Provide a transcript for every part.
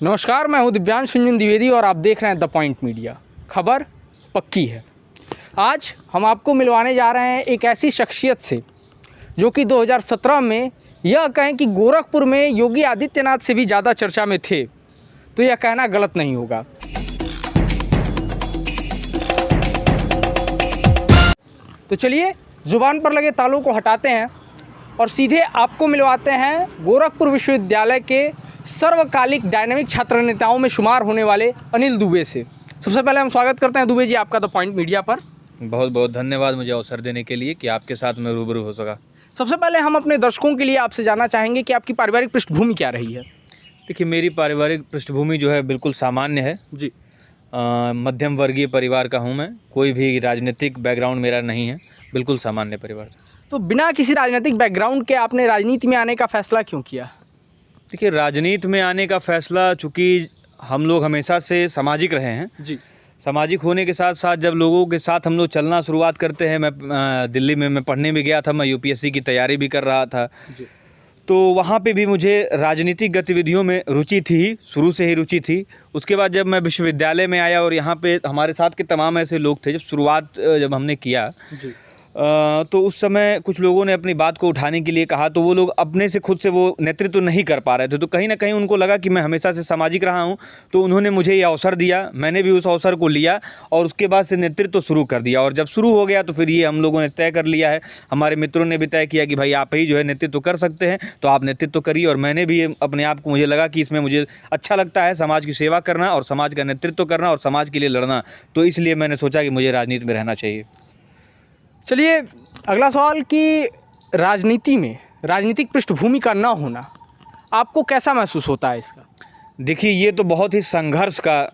नमस्कार, मैं हूं दिव्यांश रंजन द्विवेदी और आप देख रहे हैं द पॉइंट मीडिया। खबर पक्की है। आज हम आपको मिलवाने जा रहे हैं एक ऐसी शख्सियत से जो कि 2017 में यह कहें कि गोरखपुर में योगी आदित्यनाथ से भी ज़्यादा चर्चा में थे, तो यह कहना गलत नहीं होगा। तो चलिए ज़ुबान पर लगे तालों को हटाते हैं और सीधे आपको मिलवाते हैं गोरखपुर विश्वविद्यालय के सर्वकालिक डायनामिक छात्र नेताओं में शुमार होने वाले अनिल दुबे से। सबसे पहले हम स्वागत करते हैं दुबे जी आपका द पॉइंट मीडिया पर। बहुत बहुत धन्यवाद मुझे अवसर देने के लिए कि आपके साथ मैं रूबरू हो सका। सबसे पहले हम अपने दर्शकों के लिए आपसे जानना चाहेंगे कि आपकी पारिवारिक पृष्ठभूमि क्या रही है। देखिए, मेरी पारिवारिक पृष्ठभूमि जो है बिल्कुल सामान्य है जी। मध्यम वर्गीय परिवार का हूँ मैं। कोई भी राजनीतिक बैकग्राउंड मेरा नहीं है, बिल्कुल सामान्य परिवार से। तो बिना किसी राजनीतिक बैकग्राउंड के आपने राजनीति में आने का फैसला क्यों किया? देखिए, राजनीति में आने का फैसला, चूँकि हम लोग हमेशा से सामाजिक रहे हैं जी। सामाजिक होने के साथ साथ जब लोगों के साथ हम लोग चलना शुरुआत करते हैं, मैं दिल्ली में मैं पढ़ने भी गया था, मैं यूपीएससी की तैयारी भी कर रहा था। जी। तो वहाँ पे भी मुझे राजनीतिक गतिविधियों में रुचि थी, शुरू से ही रुचि थी। उसके बाद जब मैं विश्वविद्यालय में आया और यहाँ पे हमारे साथ के तमाम ऐसे लोग थे, जब हमने किया जी। तो उस समय कुछ लोगों ने अपनी बात को उठाने के लिए कहा, तो वो लोग अपने से खुद से वो नेतृत्व नहीं कर पा रहे थे। तो कहीं ना कहीं उनको लगा कि मैं हमेशा से सामाजिक रहा हूँ, तो उन्होंने मुझे ये अवसर दिया, मैंने भी उस अवसर को लिया और उसके बाद से नेतृत्व शुरू कर दिया। और जब शुरू हो गया तो फिर ये हम लोगों ने तय कर लिया है, हमारे मित्रों ने भी तय किया कि भाई आप ही जो है नेतृत्व कर सकते हैं, तो आप नेतृत्व करिए। और मैंने भी अपने आप को, मुझे लगा कि इसमें मुझे अच्छा लगता है समाज की सेवा करना और समाज का नेतृत्व करना और समाज के लिए लड़ना, तो इसलिए मैंने सोचा कि मुझे राजनीति में रहना चाहिए। चलिए अगला सवाल कि राजनीति में राजनीतिक पृष्ठभूमि का न होना आपको कैसा महसूस होता है इसका? देखिए, ये तो बहुत ही संघर्ष का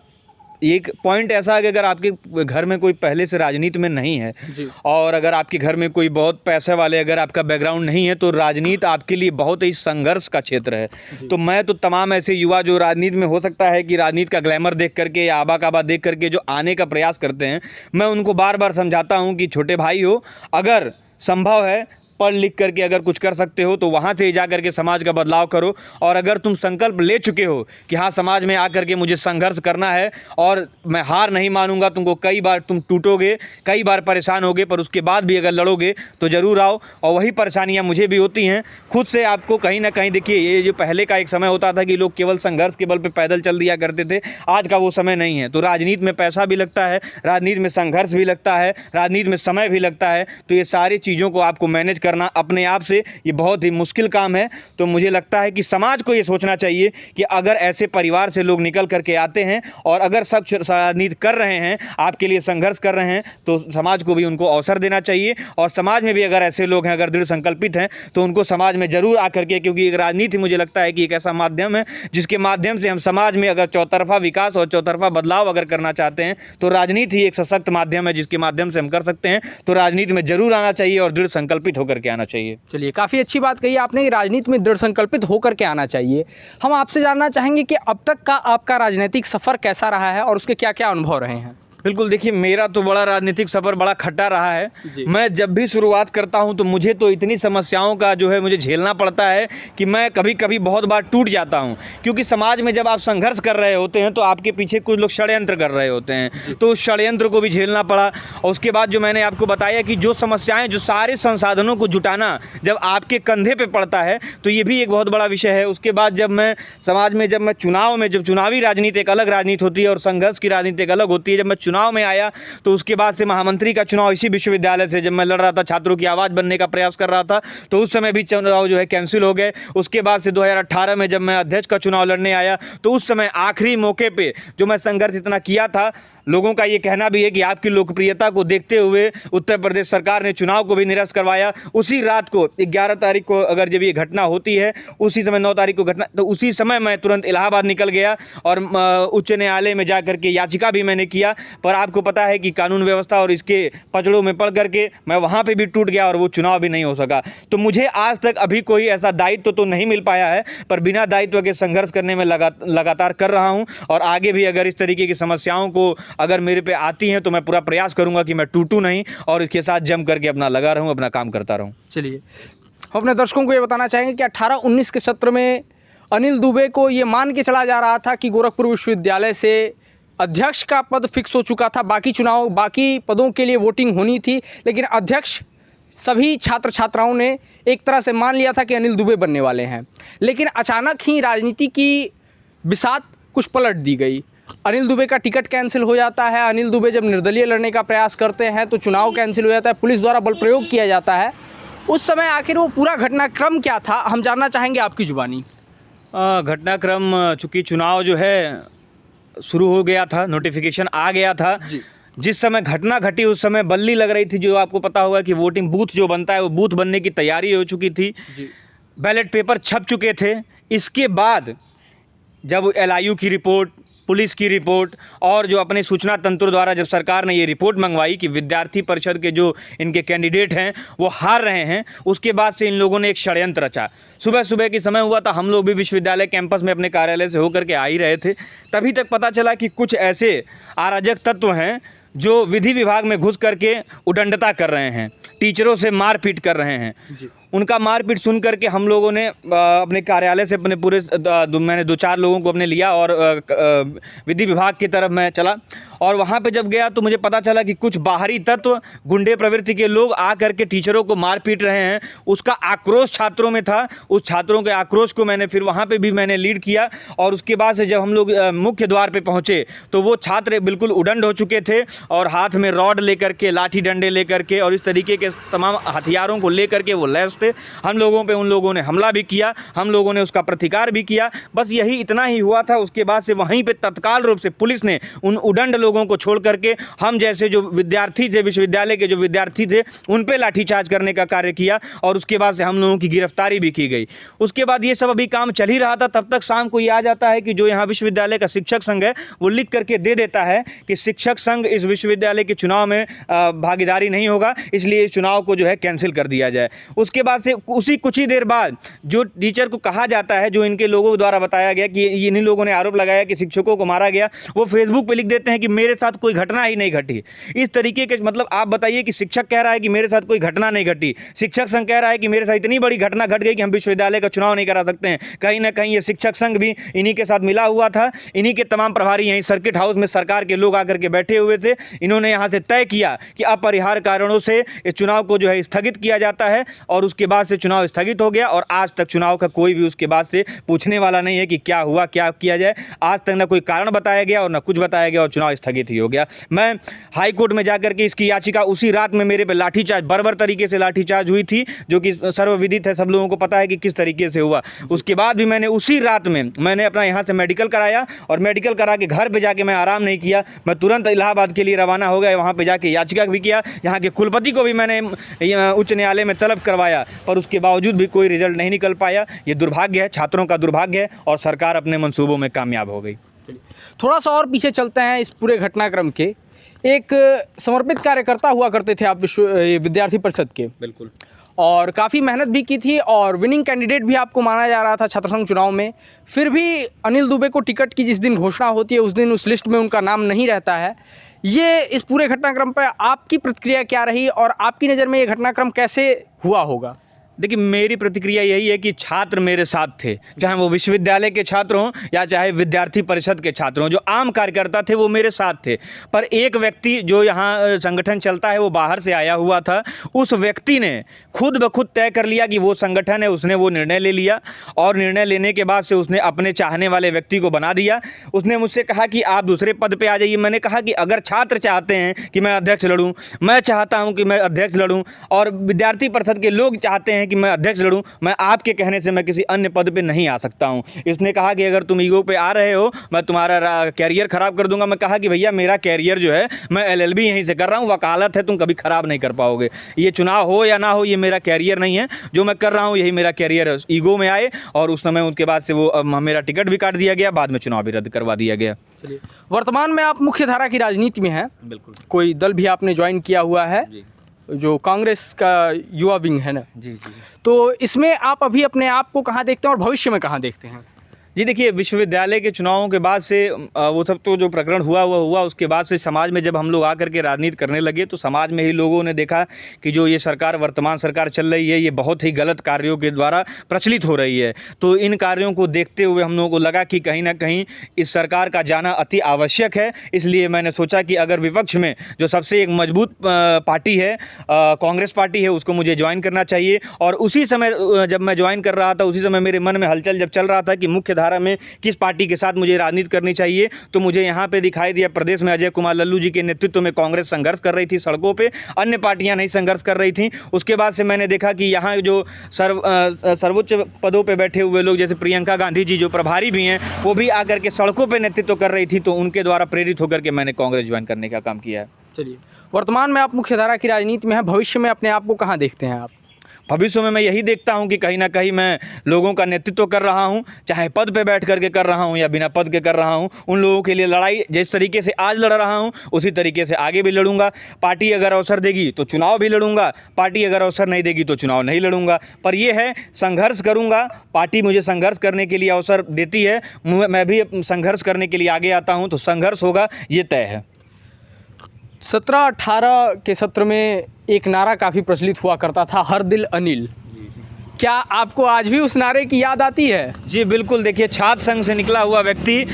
एक पॉइंट ऐसा है कि अगर आपके घर में कोई पहले से राजनीति में नहीं है जी। और अगर आपके घर में कोई बहुत पैसे वाले, अगर आपका बैकग्राउंड नहीं है, तो राजनीति आपके लिए बहुत ही संघर्ष का क्षेत्र है। तो मैं तो तमाम ऐसे युवा जो राजनीति में हो सकता है कि राजनीति का ग्लैमर देख करके या आबा काबा देख करके जो आने का प्रयास करते हैं, मैं उनको बार बार समझाता हूँ कि छोटे भाई हो, अगर संभव है पढ़ लिख करके अगर कुछ कर सकते हो तो वहाँ से जा करके समाज का बदलाव करो। और अगर तुम संकल्प ले चुके हो कि हाँ समाज में आकर के मुझे संघर्ष करना है और मैं हार नहीं मानूंगा, तुमको कई बार तुम टूटोगे, कई बार परेशान होगे, पर उसके बाद भी अगर लड़ोगे तो ज़रूर आओ। और वही परेशानियाँ मुझे भी होती हैं खुद से। आपको कहीं ना कहीं देखिए, ये जो पहले का एक समय होता था कि लोग केवल संघर्ष के बल पर पैदल चल दिया करते थे, आज का वो समय नहीं है। तो राजनीति में पैसा भी लगता है, राजनीति में संघर्ष भी लगता है, राजनीति में समय भी लगता है। तो ये सारी चीज़ों को आपको मैनेज करना अपने आप से ये बहुत ही मुश्किल काम है। तो मुझे लगता है कि समाज को ये सोचना चाहिए कि अगर ऐसे परिवार से लोग निकल करके आते हैं और अगर सब राजनीति कर रहे हैं, आपके लिए संघर्ष कर रहे हैं, तो समाज को भी उनको अवसर देना चाहिए। और समाज में भी अगर ऐसे लोग हैं, अगर दृढ़ संकल्पित हैं, तो उनको समाज में जरूर आकर के, क्योंकि एक राजनीति मुझे लगता है कि एक ऐसा माध्यम है जिसके माध्यम से हम समाज में अगर चौतरफा विकास और चौतरफा बदलाव अगर करना चाहते हैं, तो राजनीति ही एक सशक्त माध्यम है जिसके माध्यम से हम कर सकते हैं। तो राजनीति में जरूर आना चाहिए और दृढ़ संकल्पित होकर के आना चाहिए। चलिए, काफ़ी अच्छी बात कही आपने कि राजनीति में दृढ़ संकल्पित होकर के आना चाहिए। हम आपसे जानना चाहेंगे कि अब तक का आपका राजनीतिक सफ़र कैसा रहा है और उसके क्या क्या अनुभव रहे हैं? बिल्कुल, देखिए, मेरा तो बड़ा राजनीतिक सफ़र बड़ा खट्टा रहा है। मैं जब भी शुरुआत करता हूं तो मुझे तो इतनी समस्याओं का जो है मुझे झेलना पड़ता है कि मैं कभी कभी बहुत बार टूट जाता हूं। क्योंकि समाज में जब आप संघर्ष कर रहे होते हैं तो आपके पीछे कुछ लोग षड्यंत्र कर रहे होते हैं, तो उस षड्यंत्र को भी झेलना पड़ा। और उसके बाद जो मैंने आपको बताया कि जो समस्याएँ, जो सारे संसाधनों को जुटाना जब आपके कंधे पर पड़ता है, तो ये भी एक बहुत बड़ा विषय है। उसके बाद जब मैं समाज में, जब मैं चुनाव में, जब चुनावी राजनीति एक अलग राजनीति होती है और संघर्ष की राजनीति एक अलग होती है, जब मैं चुनाव में आया तो उसके बाद से महामंत्री का चुनाव इसी विश्वविद्यालय से जब मैं लड़ रहा था, छात्रों की आवाज़ बनने का प्रयास कर रहा था, तो उस समय भी चुनाव जो है कैंसिल हो गए। उसके बाद से 2018 में जब मैं अध्यक्ष का चुनाव लड़ने आया, तो उस समय आखिरी मौके पे जो मैं संघर्ष इतना किया था, लोगों का ये कहना भी है कि आपकी लोकप्रियता को देखते हुए उत्तर प्रदेश सरकार ने चुनाव को भी निरस्त करवाया। उसी रात को 11 तारीख को अगर जब ये घटना होती है, उसी समय 9 तारीख को घटना, तो उसी समय मैं तुरंत इलाहाबाद निकल गया और उच्च न्यायालय में जा करके याचिका भी मैंने किया। पर आपको पता है कि कानून व्यवस्था और इसके पचड़ों में पड़ करके मैं वहाँ पर भी टूट गया और वो चुनाव भी नहीं हो सका। तो मुझे आज तक अभी कोई ऐसा दायित्व तो नहीं मिल पाया है, पर बिना दायित्व के संघर्ष करने में लगातार कर रहा हूँ। और आगे भी अगर इस तरीके की समस्याओं को अगर मेरे पे आती हैं तो मैं पूरा प्रयास करूंगा कि मैं टूटूं नहीं और इसके साथ जम करके अपना लगा रहूं, अपना काम करता रहूं। चलिए, हम अपने दर्शकों को ये बताना चाहेंगे कि 18-19 के सत्र में अनिल दुबे को ये मान के चला जा रहा था कि गोरखपुर विश्वविद्यालय से अध्यक्ष का पद फिक्स हो चुका था, बाकी पदों के लिए वोटिंग होनी थी, लेकिन अध्यक्ष सभी छात्र छात्राओं ने एक तरह से मान लिया था कि अनिल दुबे बनने वाले हैं। लेकिन अचानक ही राजनीति की बिसात कुछ पलट दी गई। अनिल दुबे का टिकट कैंसिल हो जाता है। अनिल दुबे जब निर्दलीय लड़ने का प्रयास करते हैं तो चुनाव कैंसिल हो जाता है, पुलिस द्वारा बल प्रयोग किया जाता है। उस समय आखिर वो पूरा घटनाक्रम क्या था, हम जानना चाहेंगे आपकी जुबानी। घटनाक्रम, चूँकि चुनाव जो है शुरू हो गया था, नोटिफिकेशन आ गया था जी। जिस समय घटना घटी उस समय बल्ली लग रही थी। जो आपको पता होगा कि वोटिंग बूथ जो बनता है वो बूथ बनने की तैयारी हो चुकी थी जी। बैलेट पेपर छप चुके थे। इसके बाद जब LIU की रिपोर्ट, पुलिस की रिपोर्ट और जो अपने सूचना तंत्र द्वारा जब सरकार ने ये रिपोर्ट मंगवाई कि विद्यार्थी परिषद के जो इनके कैंडिडेट हैं वो हार रहे हैं, उसके बाद से इन लोगों ने एक षड्यंत्र रचा। सुबह सुबह की समय हुआ था, हम लोग भी विश्वविद्यालय कैंपस में अपने कार्यालय से होकर के आ ही रहे थे, तभी तक पता चला कि कुछ ऐसे अराजक तत्व हैं जो विधि विभाग में घुस करके उदंडता कर रहे हैं, टीचरों से मारपीट कर रहे हैं जी। उनका मारपीट सुन करके हम लोगों ने अपने कार्यालय से अपने पूरे मैंने 2-4 लोगों को अपने लिया और विधि विभाग की तरफ मैं चला। और वहाँ पे जब गया तो मुझे पता चला कि कुछ बाहरी तत्व, गुंडे प्रवृत्ति के लोग आ करके टीचरों को मार पीट रहे हैं। उसका आक्रोश छात्रों में था। उस छात्रों के आक्रोश को मैंने फिर वहाँ पे भी मैंने लीड किया। और उसके बाद से जब हम लोग मुख्य द्वार पे पहुँचे तो वो छात्र बिल्कुल उडंड हो चुके थे और हाथ में रॉड लेकर के, लाठी डंडे लेकर के और इस तरीके के तमाम हथियारों को लेकर के वो लैस थे। हम लोगों पे उन लोगों ने हमला भी किया, हम लोगों ने उसका प्रतिकार भी किया। बस यही इतना ही हुआ था। उसके बाद से वहीं पे तत्काल रूप से पुलिस ने उन उडंड लोगों को छोड़ करके हम जैसे जो विद्यार्थी थे, विश्वविद्यालय के जो विद्यार्थी थे, उन पे लाठीचार्ज करने का कार्य किया और उसके बाद से हम लोगों की गिरफ्तारी भी की गई। उसके बाद ये सब अभी काम चल ही रहा था। तब तक शाम को ये आ जाता है कि जो यहाँ विश्वविद्यालय का शिक्षक संघ है वो लिख करके दे देता है कि शिक्षक संघ इस विश्वविद्यालय के चुनाव में भागीदारी नहीं होगा, इसलिए इस चुनाव को जो है कैंसिल कर दिया जाए। उसके बाद से उसी कुछ ही देर बाद जो टीचर को कहा जाता है, जो इनके लोगों द्वारा बताया गया कि इन्हीं लोगों ने आरोप लगाया कि शिक्षकों को मारा गया, वो फेसबुक पे लिख देते हैं कि मेरे साथ कोई घटना ही नहीं घटी। इस तरीके के मतलब आप बताइए कि शिक्षक कह रहा है कि मेरे साथ कोई घटना नहीं घटी, शिक्षक संघ कह रहा है कि मेरे साथ इतनी बड़ी घटना घट गई कि हम विश्वविद्यालय का चुनाव नहीं करा सकते हैं। कहीं ना कहीं ये शिक्षक संघ भी इन्हीं के साथ मिला हुआ था। इन्हीं के तमाम प्रभारी यहीं सर्किट हाउस में सरकार के लोग आकर के बैठे हुए थे। इन्होंने यहाँ से तय किया कि अपरिहार्य कारणों से इस चुनाव को जो है स्थगित किया जाता है और उसके बाद से चुनाव स्थगित हो गया। और आज तक चुनाव का कोई भी उसके बाद से पूछने वाला नहीं है कि क्या हुआ, क्या किया जाए। आज तक ना कोई कारण बताया गया और ना कुछ बताया गया और चुनाव स्थगित ही हो गया। मैं हाई कोर्ट में जाकर के इसकी याचिका, उसी रात में मेरे पे लाठीचार्ज, बर्बर तरीके से लाठीचार्ज हुई थी, जो कि सर्वविदित है, सब लोगों को पता है कि किस तरीके से हुआ। उसके बाद भी मैंने उसी रात में मैंने अपना यहाँ से मेडिकल कराया और मेडिकल करा के घर पे जाके मैं आराम नहीं किया। मैं तुरंत इलाहाबाद के लिए रवाना हो गया। वहाँ पे जाके याचिका भी किया। यहाँ के कुलपति को भी मैंने उच्च न्यायालय में तलब करवाया, पर उसके बावजूद भी कोई रिजल्ट नहीं निकल पाया। ये दुर्भाग्य है, छात्रों का दुर्भाग्य है और सरकार अपने मंसूबों में कामयाब हो गई। थोड़ा सा और पीछे चलते हैं इस पूरे घटनाक्रम के। एक समर्पित कार्यकर्ता हुआ करते थे आप विद्यार्थी परिषद के, बिल्कुल, और काफ़ी मेहनत भी की थी और विनिंग कैंडिडेट भी आपको माना जा रहा था छात्र संघ चुनाव में। फिर भी अनिल दुबे को टिकट की जिस दिन घोषणा होती है उस दिन उस लिस्ट में उनका नाम नहीं रहता है। ये इस पूरे घटनाक्रम पर आपकी प्रतिक्रिया क्या रही और आपकी नज़र में ये घटनाक्रम कैसे हुआ होगा? देखिए, मेरी प्रतिक्रिया यही है कि छात्र मेरे साथ थे, चाहे वो विश्वविद्यालय के छात्र हों या चाहे विद्यार्थी परिषद के छात्र हों। जो आम कार्यकर्ता थे वो मेरे साथ थे। पर एक व्यक्ति जो यहाँ संगठन चलता है वो बाहर से आया हुआ था। उस व्यक्ति ने खुद ब खुद तय कर लिया कि वो संगठन है, उसने वो निर्णय ले लिया और निर्णय लेने के बाद से उसने अपने चाहने वाले व्यक्ति को बना दिया। उसने मुझसे कहा कि आप दूसरे पद पे आ जाइए। मैंने कहा कि अगर छात्र चाहते हैं कि मैं अध्यक्ष लड़ूँ, मैं चाहता हूँ कि मैं अध्यक्ष लड़ूँ और विद्यार्थी परिषद के लोग चाहते हैं कि मैं अध्यक्ष लड़ूं, मैं आपके कहने से मैं किसी अन्य पद पे नहीं आ सकता हूं। इसने कहा कि अगर तुम ईगो पे आ रहे हो मैं तुम्हारा कैरियर खराब कर दूंगा। मैं कहा कि भैया मेरा कैरियर जो है मैं LLB यहीं से कर रहा हूं, वकालत है, तुम कभी खराब नहीं कर पाओगे। ये चुनाव हो या ना हो ये मेरा कैरियर नहीं है, जो मैं कर रहा हूँ यही मेरा कैरियर है। ईगो में आए और उस समय उनके बाद से वो मेरा टिकट भी काट दिया गया, बाद में चुनाव भी रद्द करवा दिया गया। वर्तमान में आप मुख्य धारा की राजनीति में हैं, बिल्कुल, कोई दल भी आपने ज्वाइन किया हुआ है जो कांग्रेस का युवा विंग है ना? जी जी। तो इसमें आप अभी अपने आप को कहाँ देखते हैं और भविष्य में कहाँ देखते हैं? जी देखिए, विश्वविद्यालय के चुनावों के बाद से वो सब तो जो प्रकरण हुआ वो हुआ, उसके बाद से समाज में जब हम लोग आकर के राजनीति करने लगे तो समाज में ही लोगों ने देखा कि जो ये सरकार, वर्तमान सरकार चल रही है, ये बहुत ही गलत कार्यों के द्वारा प्रचलित हो रही है। तो इन कार्यों को देखते हुए हम लोगों को लगा कि कहीं ना कहीं इस सरकार का जाना अति आवश्यक है। इसलिए मैंने सोचा कि अगर विपक्ष में जो सबसे एक मजबूत पार्टी है, कांग्रेस पार्टी है, उसको मुझे ज्वाइन करना चाहिए। और उसी समय जब मैं ज्वाइन कर रहा था, उसी समय मेरे मन में हलचल जब चल रहा था कि मुख्य धारा में किस पार्टी के साथ मुझे राजनीति करनी चाहिए, तो मुझे यहाँ पे दिखाई दिया प्रदेश में अजय कुमार लल्लू जी के नेतृत्व में कांग्रेस संघर्ष कर रही थी सड़कों पे, अन्य पार्टियां नहीं संघर्ष कर रही थी। उसके बाद से मैंने देखा कि यहाँ जो सर्वोच्च पदों पे बैठे हुए लोग जैसे प्रियंका गांधी जी जो प्रभारी भी हैं, वो भी आकर के सड़कों पे नेतृत्व कर रही थी, तो उनके द्वारा प्रेरित होकर के मैंने कांग्रेस ज्वाइन करने का काम किया है। चलिए, वर्तमान में आप मुख्यधारा की राजनीति में हैं, भविष्य में अपने आप को कहाँ देखते हैं आप? भविष्य में मैं यही देखता हूं कि कहीं ना कहीं मैं लोगों का नेतृत्व कर रहा हूं, चाहे पद पे बैठ करके कर रहा हूं या बिना पद के कर रहा हूं। उन लोगों के लिए लड़ाई जिस तरीके से आज लड़ रहा हूं, उसी तरीके से आगे भी लड़ूंगा। पार्टी अगर अवसर देगी तो चुनाव भी लड़ूंगा, पार्टी अगर अवसर नहीं देगी तो चुनाव नहीं लड़ूंगा। पर यह है, संघर्ष करूंगा। पार्टी मुझे संघर्ष करने के लिए अवसर देती है, मैं भी संघर्ष करने के लिए आगे आता हूँ, तो संघर्ष होगा, ये तय है। 17-18 के सत्र में एक नारा काफ़ी प्रचलित हुआ करता था, हर दिल अनिल। क्या आपको आज भी उस नारे की याद आती है? जी बिल्कुल। देखिए, छात्र संघ से निकला हुआ व्यक्ति,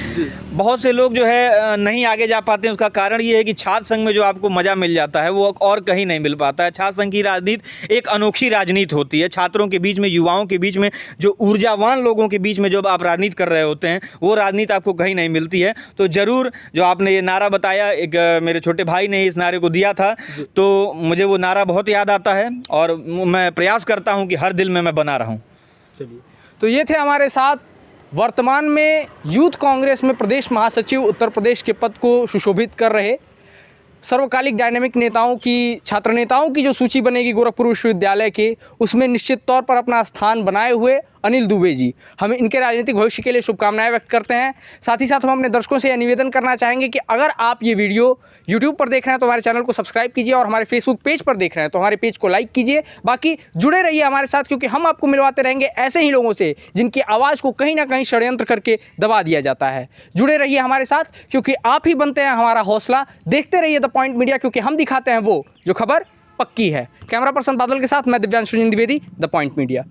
बहुत से लोग जो है नहीं आगे जा पाते हैं। उसका कारण ये है कि छात्र संघ में जो आपको मज़ा मिल जाता है वो और कहीं नहीं मिल पाता है। छात्र संघ की राजनीति एक अनोखी राजनीति होती है। छात्रों के बीच में, युवाओं के बीच में, जो ऊर्जावान लोगों के बीच में जब आप राजनीति कर रहे होते हैं, वो राजनीति आपको कहीं नहीं मिलती है। तो ज़रूर जो आपने ये नारा बताया, एक मेरे छोटे भाई ने इस नारे को दिया था, तो मुझे वो नारा बहुत याद आता है और मैं प्रयास करता हूँ कि हर दिल में मैं बना रहा हूँ। चलिए, तो ये थे हमारे साथ वर्तमान में यूथ कांग्रेस में प्रदेश महासचिव उत्तर प्रदेश के पद को सुशोभित कर रहे सर्वकालिक डायनेमिक नेताओं की, छात्र नेताओं की जो सूची बनेगी गोरखपुर विश्वविद्यालय के, उसमें निश्चित तौर पर अपना स्थान बनाए हुए अनिल दुबे जी, हम इनके राजनीतिक भविष्य के लिए शुभकामनाएं व्यक्त करते हैं। साथ ही साथ हम अपने दर्शकों से यह निवेदन करना चाहेंगे कि अगर आप ये वीडियो यूट्यूब पर देख रहे हैं तो हमारे चैनल को सब्सक्राइब कीजिए, और हमारे फेसबुक पेज पर देख रहे हैं तो हमारे पेज को लाइक कीजिए। बाकी जुड़े रहिए हमारे साथ, क्योंकि हम आपको मिलवाते रहेंगे ऐसे ही लोगों से जिनकी आवाज़ को कहीं ना कहीं षड्यंत्र करके दबा दिया जाता है। जुड़े रहिए हमारे साथ, क्योंकि आप ही बनते हैं हमारा हौसला। देखते रहिए द पॉइंट मीडिया, क्योंकि हम दिखाते हैं वो जो खबर पक्की है। कैमरा पर्सन बादल के साथ मैं Divyanshu Dwivedi, the point media.